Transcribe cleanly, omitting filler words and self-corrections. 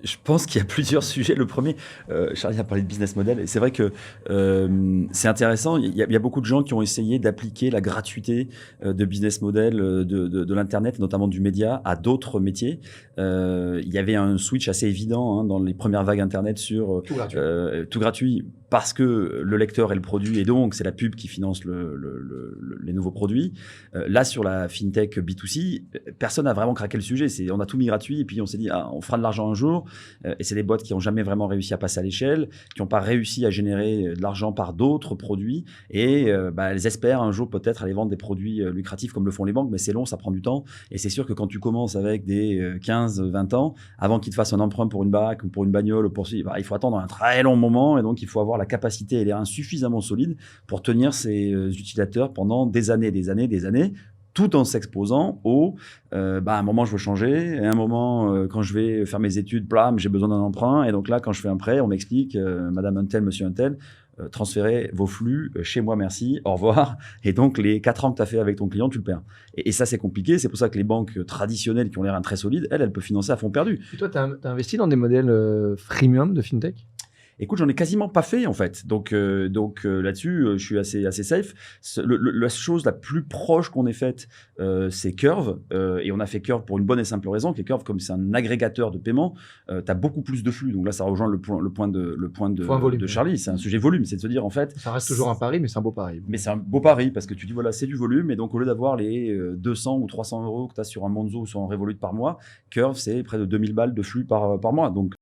Je pense qu'il y a plusieurs sujets. Le premier, Charlie a parlé de business model et c'est vrai que c'est intéressant. Il y a beaucoup de gens qui ont essayé d'appliquer la gratuité de business model de l'internet, notamment du média, à d'autres métiers. Il y avait un switch assez évident dans les premières vagues internet sur Tout gratuit. tout gratuit parce que le lecteur est le produit et donc c'est la pub qui finance les nouveaux produits. Là, sur la fintech B2C, personne n'a vraiment craqué le sujet. On a tout mis gratuit et puis on s'est dit, ah, on fera de l'argent un jour. Et c'est des boîtes qui n'ont jamais vraiment réussi à passer à l'échelle, qui n'ont pas réussi à générer de l'argent par d'autres produits. Et elles espèrent un jour peut-être aller vendre des produits lucratifs comme le font les banques, mais c'est long, ça prend du temps. Et c'est sûr que quand tu commences avec des 15-20 ans, avant qu'ils te fassent un emprunt pour une baraque ou pour une bagnole, il faut attendre un très long moment. Et donc, il faut avoir la capacité et les reins suffisamment solides pour tenir ces utilisateurs pendant des années, des années, des années, tout en s'exposant à un moment je veux changer, et à un moment quand je vais faire mes études, blam, j'ai besoin d'un emprunt, et donc là quand je fais un prêt, on m'explique, madame un tel, monsieur un tel, transférez vos flux chez moi, merci, au revoir, et donc les 4 ans que tu as fait avec ton client, tu le perds. Et ça c'est compliqué, c'est pour ça que les banques traditionnelles qui ont l'air très solides, elles peuvent financer à fond perdu. Et toi, tu as investi dans des modèles freemium de fintech? Écoute, j'en ai quasiment pas fait en fait. Donc là-dessus, je suis assez safe. La chose la plus proche qu'on ait faite, c'est Curve. Et on a fait Curve pour une bonne et simple raison, qui est Curve, comme c'est un agrégateur de paiement, tu as beaucoup plus de flux. Donc là, ça rejoint le point Faut un volume. de Charlie. C'est un sujet volume. C'est de se dire en fait. Ça reste toujours un pari, mais c'est un beau pari. Mais c'est un beau pari parce que tu dis voilà, c'est du volume. Et donc au lieu d'avoir les 200 ou 300 euros que tu as sur un Monzo ou sur un Revolut par mois, Curve, c'est près de 2000 balles de flux par mois. Donc